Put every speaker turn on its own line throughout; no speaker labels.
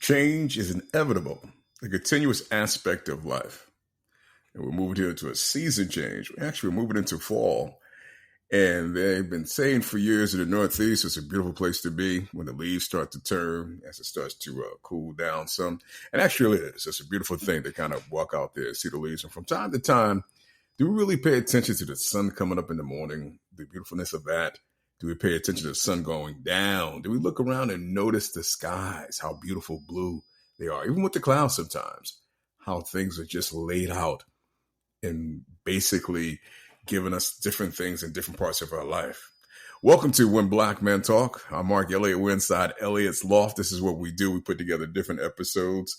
Change is inevitable, a continuous aspect of life. And we're moving here into a season change. Actually, we're moving into fall. And they've been saying for years in the Northeast, it's a beautiful place to be when the leaves start to turn, as it starts to cool down some. And actually it is. It's a beautiful thing to kind of walk out there and see the leaves. And from time to time, do we really pay attention to the sun coming up in the morning, the beautifulness of that? Do we pay attention to the sun going down? Do we look around and notice the skies, how beautiful blue they are, even with the clouds sometimes, how things are just laid out and basically giving us different things in different parts of our life. Welcome to When Black Men Talk. I'm Mark Elliott. We're inside Elliott's Loft. This is what we do. We put together different episodes.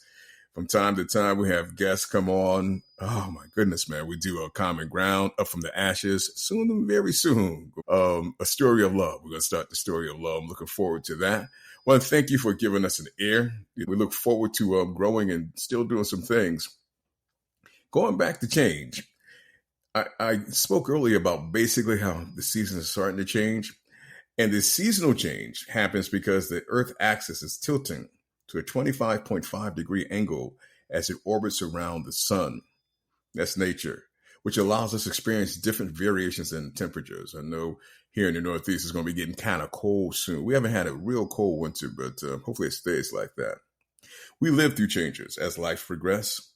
From time to time, we have guests come on. Oh, my goodness, man. We do a Common Ground, Up from the Ashes, soon, very soon. A Story of Love. We're going to start the Story of Love. I'm looking forward to that. Well, thank you for giving us an ear. We look forward to growing and still doing some things. Going back to change. I spoke earlier about basically how the season is starting to change. And the seasonal change happens because the Earth axis is tilting to a 25.5 degree angle as it orbits around the sun. That's nature, which allows us to experience different variations in temperatures. I know here in the Northeast it's going to be getting kind of cold soon. We haven't had a real cold winter, but hopefully it stays like that. We live through changes as life progresses,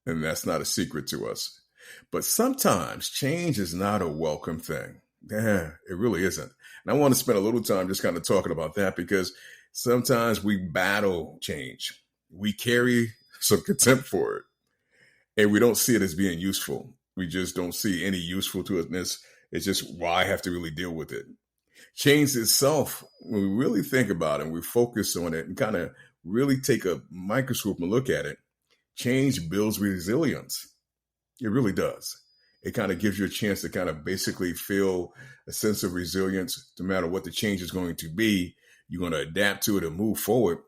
and that's not a secret to us. But sometimes change is not a welcome thing. Yeah, it really isn't. And I want to spend a little time just kind of talking about that because sometimes we battle change. We carry some contempt for it, and we don't see it as being useful. We just don't see any useful to it. It's just why I have to really deal with it. Change itself, when we really think about it and we focus on it and kind of really take a microscope and look at it, change builds resilience. It really does. It kind of gives you a chance to kind of basically feel a sense of resilience. No matter what the change is going to be, you're going to adapt to it and move forward.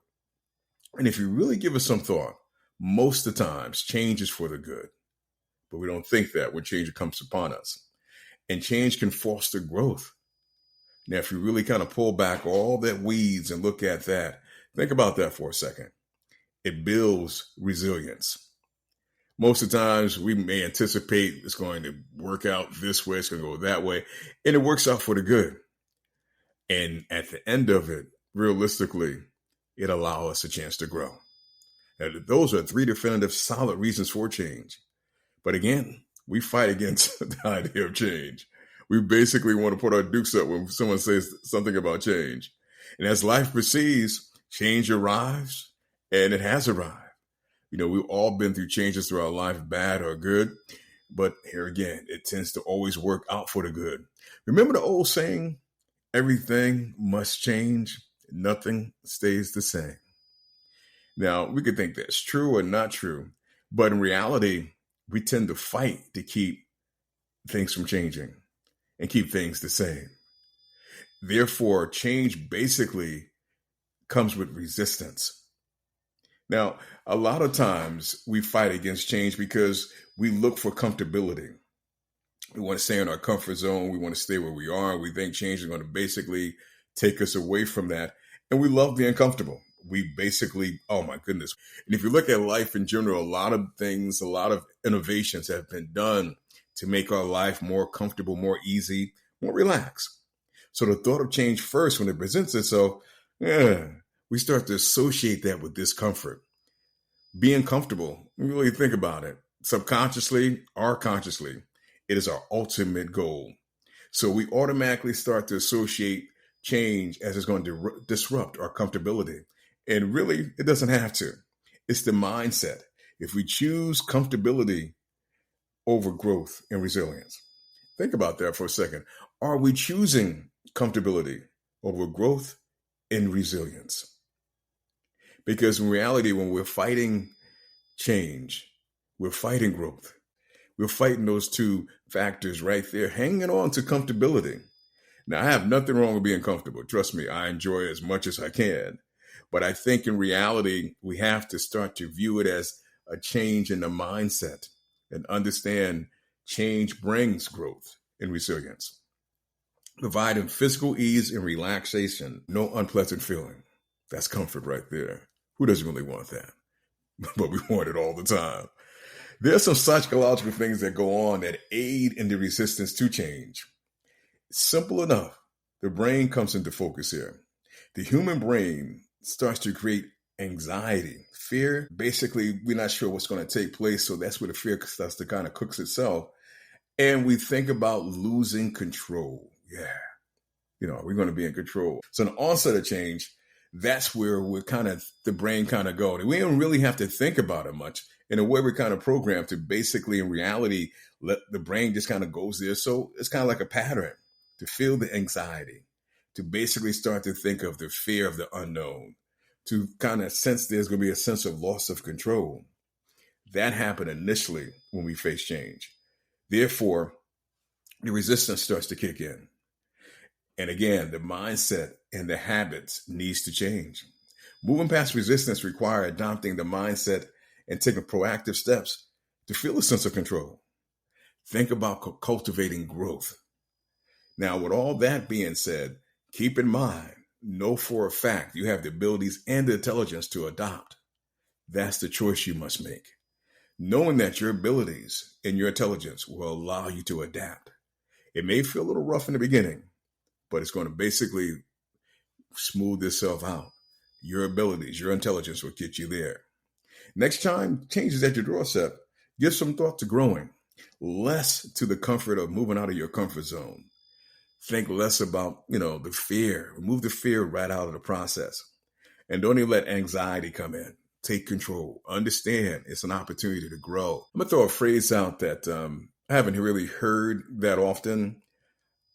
And if you really give it some thought, most of the times change is for the good. But we don't think that when change comes upon us. And change can foster growth. Now, if you really kind of pull back all that weeds and look at that, think about that for a second. It builds resilience. Most of the times we may anticipate it's going to work out this way, it's going to go that way, and it works out for the good. And at the end of it, realistically, it allows us a chance to grow. Now, those are three definitive, solid reasons for change. But again, we fight against the idea of change. We basically want to put our dukes up when someone says something about change. And as life proceeds, change arrives, and it has arrived. You know, we've all been through changes through our life, bad or good. But here again, it tends to always work out for the good. Remember the old saying, everything must change, nothing stays the same. Now, we could think that's true or not true, but in reality, we tend to fight to keep things from changing and keep things the same. Therefore, change basically comes with resistance. Now, a lot of times we fight against change because we look for comfortability. We want to stay in our comfort zone. We want to stay where we are. We think change is going to basically take us away from that. And we love being comfortable. We basically, oh my goodness. And if you look at life in general, a lot of things, a lot of innovations have been done to make our life more comfortable, more easy, more relaxed. So the thought of change first, when it presents itself, we start to associate that with discomfort. Being comfortable, really think about it, subconsciously or consciously, it is our ultimate goal. So we automatically start to associate change as it's going to disrupt our comfortability. And really, it doesn't have to. It's the mindset. If we choose comfortability over growth and resilience, think about that for a second. Are we choosing comfortability over growth and resilience? Because in reality, when we're fighting change, we're fighting growth. We're fighting those two factors right there, hanging on to comfortability. Now, I have nothing wrong with being comfortable. Trust me, I enjoy it as much as I can. But I think in reality, we have to start to view it as a change in the mindset and understand change brings growth and resilience. Providing physical ease and relaxation, no unpleasant feeling. That's comfort right there. Who doesn't really want that? But we want it all the time. There's some psychological things that go on that aid in the resistance to change. Simple enough. The brain comes into focus here. The human brain starts to create anxiety, fear. Basically, we're not sure what's going to take place. So that's where the fear starts to kind of cooks itself. And we think about losing control. Yeah. We're going to be in control. So the onset of change, that's where the brain kind of go. And we don't really have to think about it much. In a way, we're kind of programmed to basically, in reality, let the brain just kind of goes there. So it's kind of like a pattern to feel the anxiety, to basically start to think of the fear of the unknown, to kind of sense there's going to be a sense of loss of control. That happened initially when we face change. Therefore, the resistance starts to kick in. And again, the mindset and the habits needs to change. Moving past resistance requires adopting the mindset and taking proactive steps to feel a sense of control. Think about cultivating growth. Now, with all that being said, keep in mind, know for a fact you have the abilities and the intelligence to adopt. That's the choice you must make. Knowing that your abilities and your intelligence will allow you to adapt. It may feel a little rough in the beginning, but it's going to basically smooth itself out. Your abilities, your intelligence will get you there. Next time changes at your doorstep, give some thought to growing, less to the comfort of moving out of your comfort zone. Think less about, the fear. Remove the fear right out of the process. And don't even let anxiety come in. Take control. Understand it's an opportunity to grow. I'm going to throw a phrase out that I haven't really heard that often.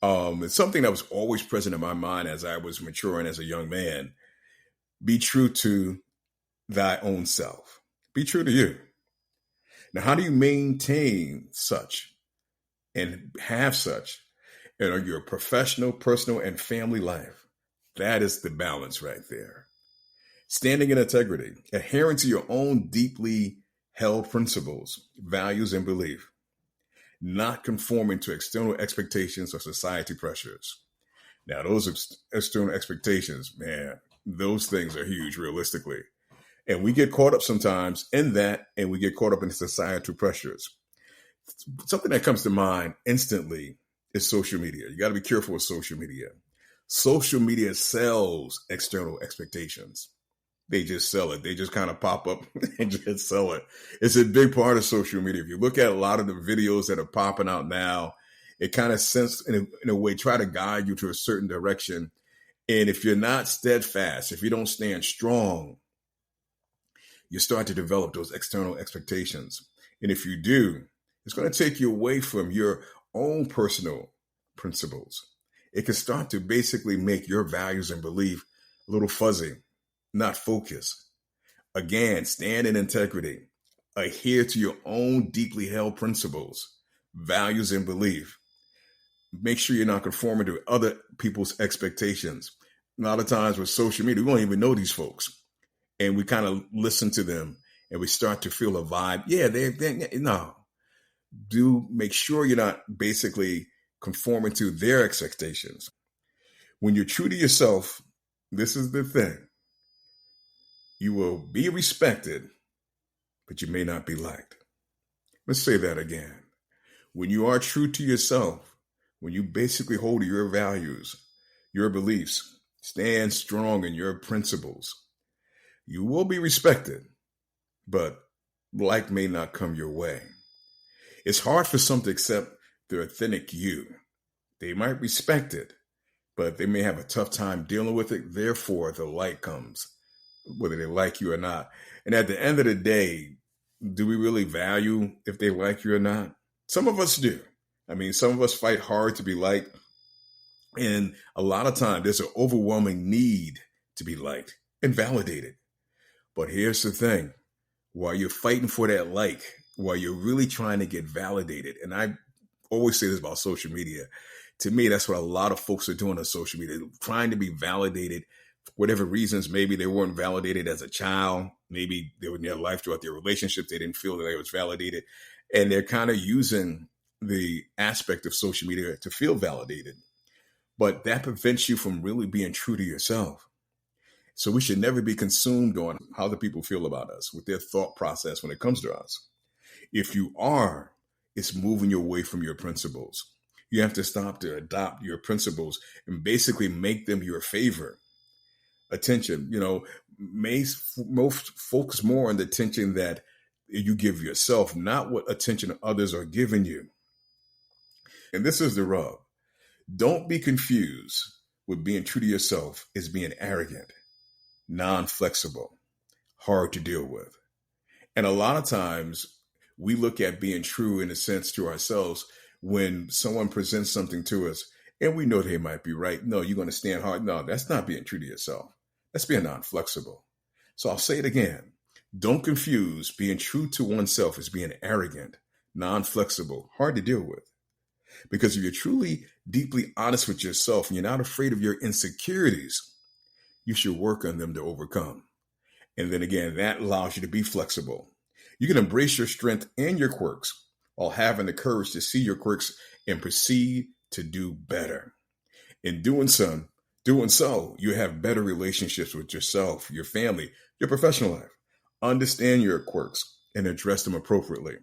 It's something that was always present in my mind as I was maturing as a young man. Be true to thy own self. Be true to you. Now, how do you maintain such and have such in your professional, personal, and family life? That is the balance right there. Standing in integrity, adhering to your own deeply held principles, values, and belief. Not conforming to external expectations or society pressures. Now, those external expectations, man, those things are huge realistically. And we get caught up sometimes in that, and we get caught up in societal pressures. Something that comes to mind instantly is social media. You got to be careful with social media. Social media sells external expectations. They just sell it. They just kind of pop up and just sell it. It's a big part of social media. If you look at a lot of the videos that are popping out now, it kind of in a way, try to guide you to a certain direction. And if you're not steadfast, if you don't stand strong, you start to develop those external expectations. And if you do, it's going to take you away from your own personal principles. It can start to basically make your values and belief a little fuzzy, not focused. Again, stand in integrity. Adhere to your own deeply held principles, values, and belief. Make sure you're not conforming to other people's expectations. A lot of times with social media, we don't even know these folks. And we kind of listen to them and we start to feel a vibe. Yeah, no. Do make sure you're not basically conforming to their expectations. When you're true to yourself, this is the thing. You will be respected, but you may not be liked. Let's say that again. When you are true to yourself, when you basically hold to your values, your beliefs, stand strong in your principles, you will be respected, but like may not come your way. It's hard for some to accept the authentic you. They might respect it, but they may have a tough time dealing with it. Therefore, the light comes, whether they like you or not. And at the end of the day, do we really value if they like you or not? Some of us do. I mean, some of us fight hard to be liked. And a lot of time, there's an overwhelming need to be liked and validated. But here's the thing. While you're fighting for that like, while you're really trying to get validated, and I always say this about social media, to me, that's what a lot of folks are doing on social media, trying to be validated for whatever reasons. Maybe they weren't validated as a child. Maybe they were in their life throughout their relationship. They didn't feel that they was validated. And they're kind of using the aspect of social media to feel validated. But that prevents you from really being true to yourself. So we should never be consumed on how the people feel about us, with their thought process when it comes to us. If you are, it's moving you away from your principles. You have to stop to adopt your principles and basically make them your favor. Attention, most focus more on the attention that you give yourself, not what attention others are giving you. And this is the rub. Don't be confused with being true to yourself as being arrogant, non-flexible, hard to deal with. And a lot of times we look at being true in a sense to ourselves when someone presents something to us and we know they might be right. No, you're going to stand hard. No, that's not being true to yourself. That's being non-flexible. So I'll say it again. Don't confuse being true to oneself as being arrogant, non-flexible, hard to deal with. Because if you're truly deeply honest with yourself and you're not afraid of your insecurities, you should work on them to overcome. And then again, that allows you to be flexible. You can embrace your strength and your quirks while having the courage to see your quirks and proceed to do better. In doing so, you have better relationships with yourself, your family, your professional life. Understand your quirks and address them appropriately.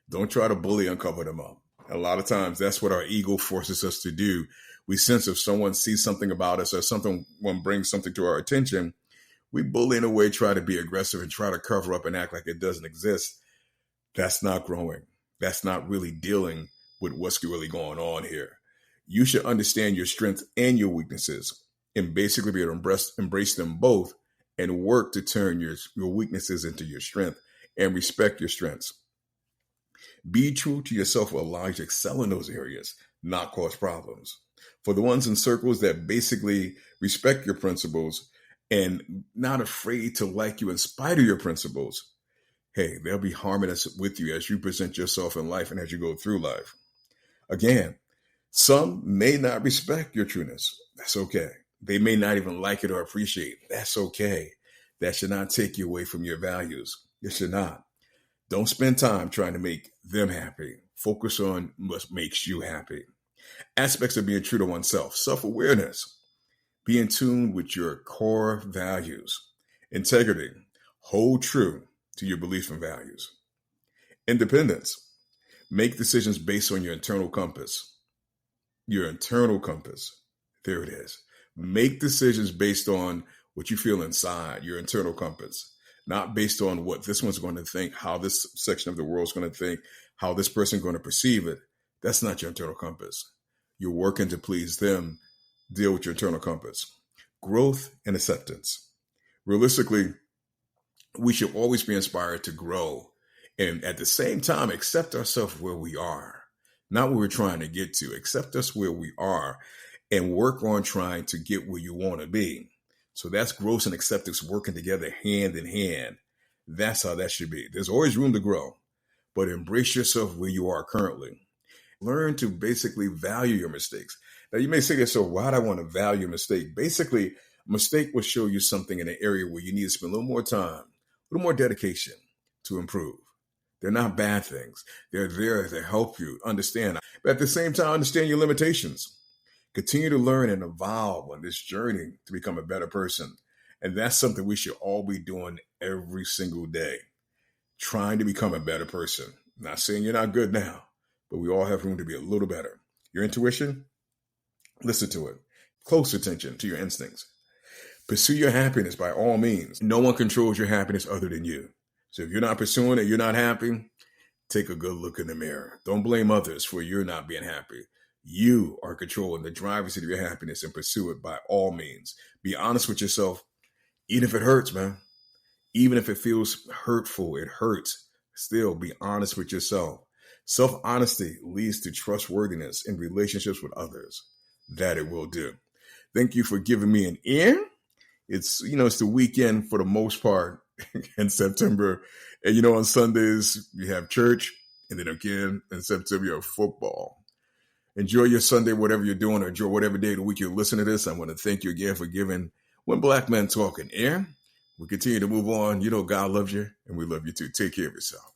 Don't try to bully and cover them up. A lot of times that's what our ego forces us to do. We sense if someone sees something about us or someone brings something to our attention, we bully in a way, try to be aggressive and try to cover up and act like it doesn't exist. That's not growing. That's not really dealing with what's really going on here. You should understand your strengths and your weaknesses and basically be able to embrace them both and work to turn your weaknesses into your strength and respect your strengths. Be true to yourself will allow you to excel in those areas, not cause problems. For the ones in circles that basically respect your principles and not afraid to like you in spite of your principles, hey, they'll be harmonious with you as you present yourself in life and as you go through life. Again, some may not respect your trueness. That's okay. They may not even like it or appreciate it. That's okay. That should not take you away from your values. It should not. Don't spend time trying to make them happy. Focus on what makes you happy. Aspects of being true to oneself. Self-awareness. Be in tune with your core values. Integrity. Hold true to your beliefs and values. Independence. Make decisions based on your internal compass. Your internal compass. There it is. Make decisions based on what you feel inside, your internal compass. Not based on what this one's going to think, how this section of the world is going to think, how this person is going to perceive it. That's not your internal compass. You're working to please them. Deal with your internal compass. Growth and acceptance. Realistically, we should always be inspired to grow and at the same time accept ourselves where we are, not where we're trying to get to. Accept us where we are and work on trying to get where you want to be. So that's growth and acceptance working together hand in hand. That's how that should be. There's always room to grow, but embrace yourself where you are currently. Learn to basically value your mistakes. Now, you may say to yourself, why do I want to value a mistake? Basically, a mistake will show you something in an area where you need to spend a little more time, a little more dedication to improve. They're not bad things. They're there to help you understand. But at the same time, understand your limitations. Continue to learn and evolve on this journey to become a better person. And that's something we should all be doing every single day. Trying to become a better person. Not saying you're not good now, but we all have room to be a little better. Your intuition, listen to it. Close attention to your instincts. Pursue your happiness by all means. No one controls your happiness other than you. So if you're not pursuing it, you're not happy, take a good look in the mirror. Don't blame others for you not being happy. You are controlling the driver's seat of your happiness and pursue it by all means. Be honest with yourself, even if it hurts, man. Even if it feels hurtful, it hurts. Still be honest with yourself. Self-honesty leads to trustworthiness in relationships with others. That it will do. Thank you for giving me an ear. It's the weekend for the most part in September. And on Sundays, you have church. And then again, in September, you have football. Enjoy your Sunday, whatever you're doing, or enjoy whatever day of the week you're listening to this. I want to thank you again for giving When Black Men Talk an ear. We continue to move on. God loves you, and we love you too. Take care of yourself.